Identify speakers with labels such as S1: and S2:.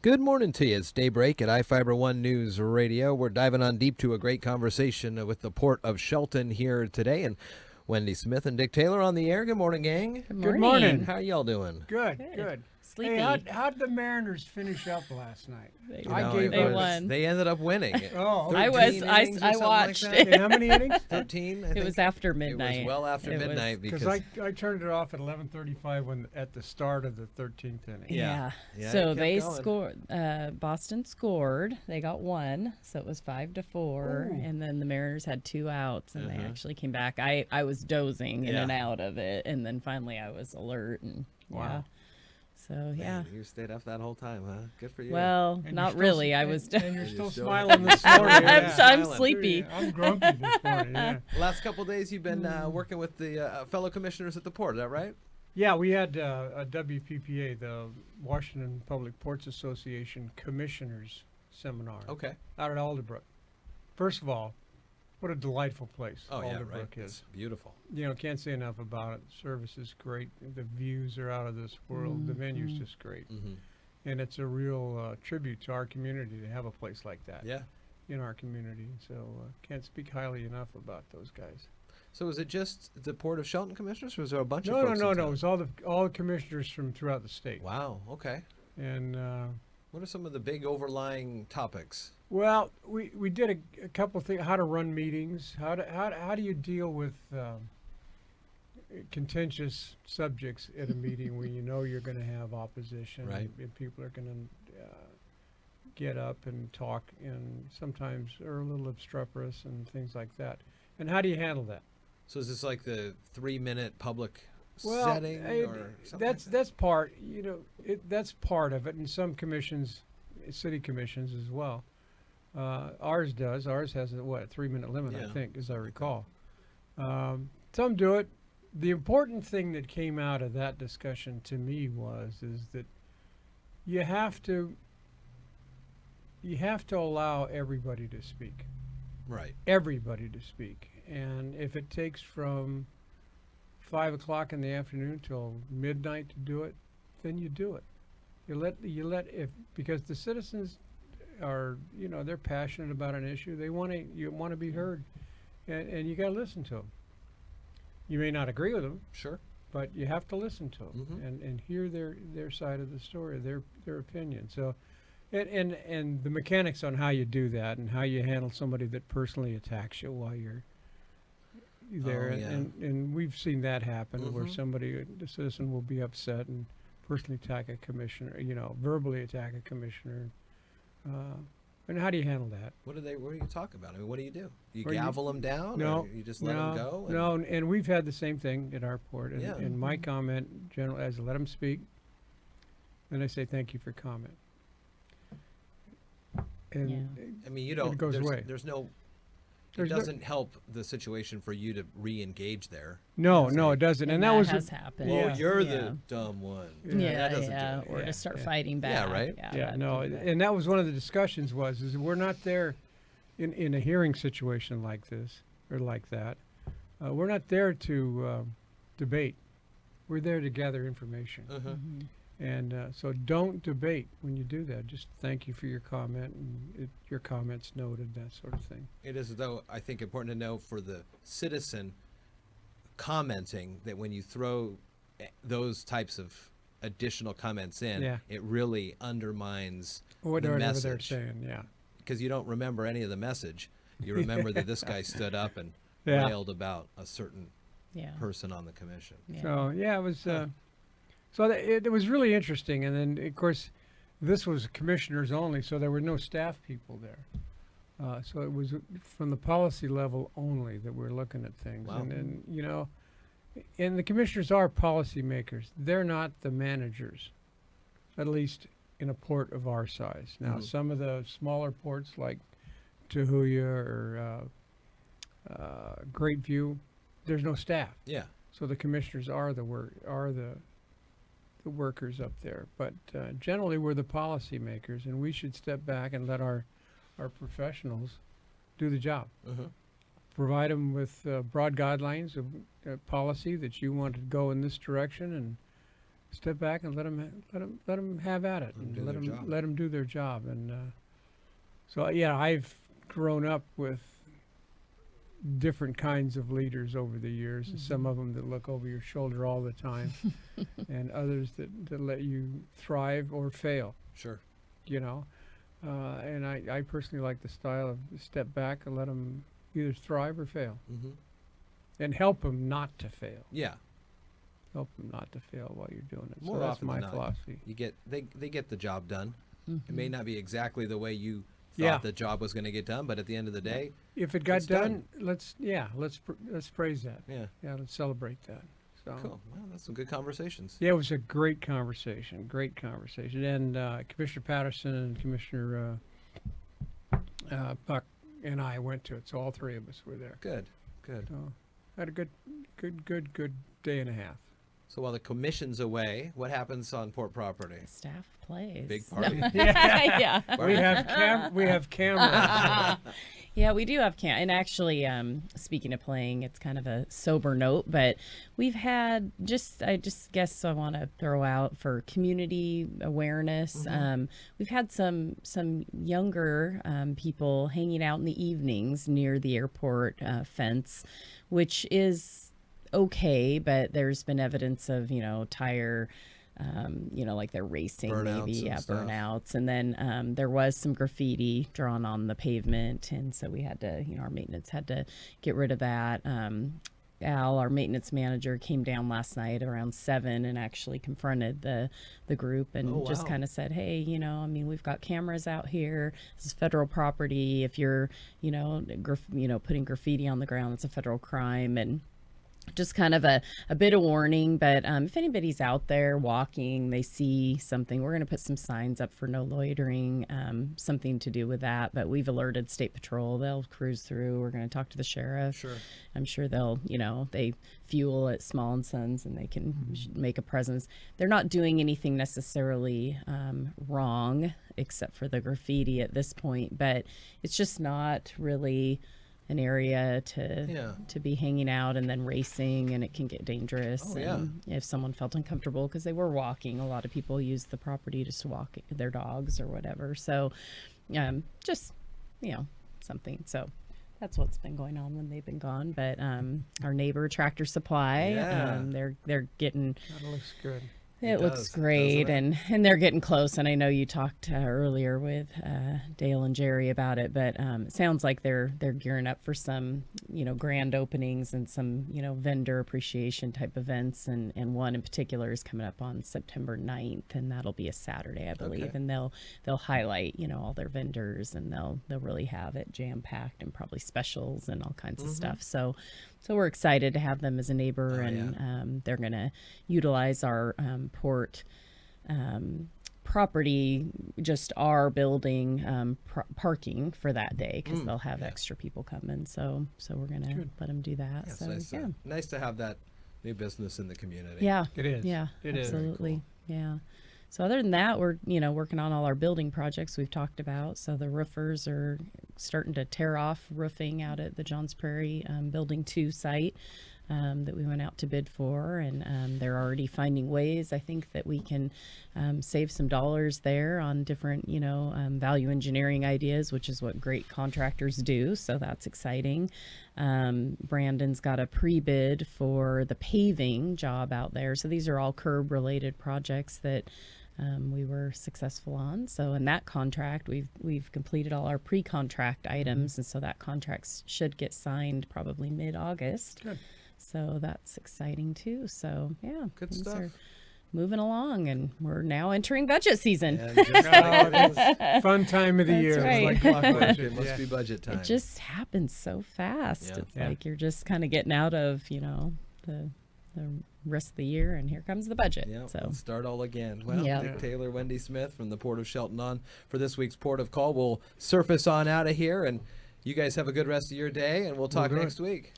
S1: Good morning to you. It's Daybreak at iFiber One News Radio. We're diving on deep to a great conversation with the Port of Shelton here today. And Wendy Smith and Dick Taylor on the air. Good morning, gang.
S2: Good morning.
S1: How y'all doing?
S2: Good.
S3: Sleepy.
S2: Hey, how'd the Mariners finish up last night?
S3: They
S1: Won. They ended up winning.
S2: Oh,
S3: I watched
S2: it. And how many innings?
S1: 13, I think.
S3: It was after midnight.
S1: It was well after midnight
S2: because I turned it off at 11:35 at the start of the 13th inning.
S3: Yeah. So they scored. Boston scored. They got one, so it was 5-4, and then the Mariners had 2 outs, and they actually came back. I was dozing in and out of it, and then finally I was alert and So
S1: Man, you stayed up that whole time, huh? Good for you.
S3: Well, not really. I was.
S2: And you're still smiling this morning.
S3: I'm sleepy.
S2: I'm grumpy this morning. Yeah.
S1: Last couple of days, you've been working with the fellow commissioners at the port. Is that right?
S2: Yeah, we had a WPPA, the Washington Public Ports Association Commissioners Seminar.
S1: Okay.
S2: Out at Alderbrook. First of all, what a delightful place Alderbrook is.
S1: It's beautiful.
S2: You know, can't say enough about it. The service is great. The views are out of this world. The venue's just great. And it's a real tribute to our community to have a place like that in our community. So can't speak highly enough about those guys.
S1: So is it just the Port of Shelton commissioners, or was there a bunch of
S2: folks?
S1: folks?
S2: No. It was all the commissioners from throughout the state.
S1: Wow. Okay.
S2: And
S1: what are some of the big overlying topics?
S2: Well, we did a couple of things: how to run meetings, how do you deal with contentious subjects at a meeting when you know you're going to have opposition, and people are going to get up and talk, and sometimes are a little obstreperous and things like that. And how do you handle that?
S1: So is this like the 3-minute public setting, or something?
S2: That's part. That's part of it, and some commissions, city commissions as well. Ours does. Ours has a 3-minute limit, I think, as I recall. Some do it. The important thing that came out of that discussion to me is that you have to allow everybody to speak.
S1: Right.
S2: Everybody to speak, and if it takes from 5 o'clock in the afternoon till midnight to do it, then you do it. Because the citizens are, they're passionate about an issue. You want to be heard, and you got to listen to them. You may not agree with them,
S1: sure,
S2: but you have to listen to them and hear their side of the story, their opinion. So, and the mechanics on how you do that and how you handle somebody that personally attacks you while you're there, and we've seen that happen where the citizen will be upset and personally attack a commissioner, verbally attack a commissioner. And how do you handle that?
S1: What do you talk about? I mean, what do you do? You gavel them down?
S2: No.
S1: Or you just let them go?
S2: No, and we've had the same thing at our port. And my comment, generally, is let them speak. Then I say, thank you for comment. And
S1: I mean, you don't.
S2: It goes away.
S1: It doesn't help the situation for you to re-engage there.
S2: No, it doesn't. And that
S3: has happened.
S1: Oh, you're the dumb one.
S3: That doesn't do it. Or to start fighting back.
S1: Yeah, right.
S2: And that was one of the discussions is we're not there in a hearing situation like this or like that. We're not there to debate. We're there to gather information. And so don't debate when you do that. Just thank you for your comment, and your comment's noted, that sort of thing.
S1: It is, though, I think, important to know for the citizen commenting that when you throw those types of additional comments in, it really undermines the message.
S2: They're saying,
S1: because you don't remember any of the message. You remember that this guy stood up and railed about a certain person on the commission.
S2: So, it was... So it was really interesting, and then, of course, this was commissioners only, so there were no staff people there. So it was from the policy level only that we're looking at things.
S1: Wow.
S2: And the commissioners are policy makers. They're not the managers, at least in a port of our size. Now, some of the smaller ports like Tahuya or Great View, there's no staff.
S1: Yeah.
S2: So the commissioners are the workers up there, but generally we're the policy makers, and we should step back and let our professionals do the job. Provide them with broad guidelines of policy that you want to go in this direction, and step back and let them have at it, and let them do their job. And so yeah, I've grown up with different kinds of leaders over the years. Mm-hmm. Some of them that look over your shoulder all the time, and others that let you thrive or fail.
S1: Sure.
S2: You know, and I personally like the style of step back and let them either thrive or fail, mm-hmm. and help them not to fail.
S1: Yeah.
S2: Help them not to fail while you're doing it.
S1: More
S2: so that's
S1: often
S2: my
S1: than
S2: philosophy.
S1: They get the job done.
S2: Mm-hmm.
S1: It may not be exactly the way you thought the job was going to get done, but at the end of the day,
S2: if it got done, let's praise that.
S1: Yeah,
S2: let's celebrate that. So
S1: cool. Well, that's some good conversations.
S2: Yeah, it was a great conversation. And Commissioner Patterson and Commissioner Buck and I went to it, so all three of us were there.
S1: Good.
S2: So had a good day and a half.
S1: So while the commission's away, what happens on port property?
S3: Staff plays.
S1: Big party. No.
S3: Yeah.
S2: We have cameras.
S3: Yeah, we do have and actually, speaking of playing, it's kind of a sober note, but we've had I guess I want to throw out for community awareness. Mm-hmm. We've had some younger people hanging out in the evenings near the airport fence, which is okay, but there's been evidence of, tire, like they're racing, burnouts. And then there was some graffiti drawn on the pavement. And so we had to, our maintenance had to get rid of that. Al, our maintenance manager, came down last night around 7 and actually confronted the group and just kind of said, hey, we've got cameras out here. This is federal property. If you're, putting graffiti on the ground, it's a federal crime. And just kind of a bit of warning, but if anybody's out there walking, they see something, we're going to put some signs up for no loitering, something to do with that. But we've alerted State Patrol. They'll cruise through. We're going to talk to the sheriff.
S1: Sure.
S3: I'm sure they'll, they fuel at Small and Sons and they can make a presence. They're not doing anything necessarily wrong except for the graffiti at this point, but it's just not really an area to be hanging out and then racing, and it can get dangerous. If someone felt uncomfortable because they were walking, a lot of people use the property just to walk their dogs or whatever. So just something. So that's what's been going on when they've been gone. But our neighbor Tractor Supply, they're getting,
S2: that looks good.
S3: It looks great, and they're getting close. And I know you talked earlier with Dale and Jerry about it, but it sounds like they're gearing up for some, grand openings and some, vendor appreciation type events. And one in particular is coming up on September 9th, and that'll be a Saturday, I believe. Okay. And they'll highlight, all their vendors, and they'll really have it jam packed and probably specials and all kinds of stuff. So we're excited to have them as a neighbor, they're going to utilize our port property, just our building parking for that day, because they'll have extra people coming. So we're going to let them do that.
S1: Yeah, nice to have that new business in the community.
S3: Yeah,
S2: it is.
S3: Yeah,
S2: it
S3: absolutely.
S2: Cool.
S3: Yeah. So other than that, we're, working on all our building projects we've talked about. So the roofers are starting to tear off roofing out at the Johns Prairie Building 2 site that we went out to bid for. And they're already finding ways, I think, that we can save some dollars there on different, value engineering ideas, which is what great contractors do. So that's exciting. Brandon's got a pre-bid for the paving job out there. So these are all curb-related projects that we were successful on. So in that contract, we've completed all our pre-contract items, and so that contract should get signed probably mid-August.
S2: Good.
S3: So that's exciting too. So yeah,
S1: good stuff.
S3: Moving along, and we're now entering budget season.
S2: Fun time of the year.
S3: Right.
S1: It's like clockwork. It must be budget time.
S3: It just happens so fast. Yeah. It's like you're just kind of getting out of the rest of the year, and here comes the budget.
S1: Yeah,
S3: so
S1: start all again. Well, Taylor, Wendy Smith from the Port of Shelton on for this week's Port of Call. We'll surface on out of here, and you guys have a good rest of your day, and we'll talk next week.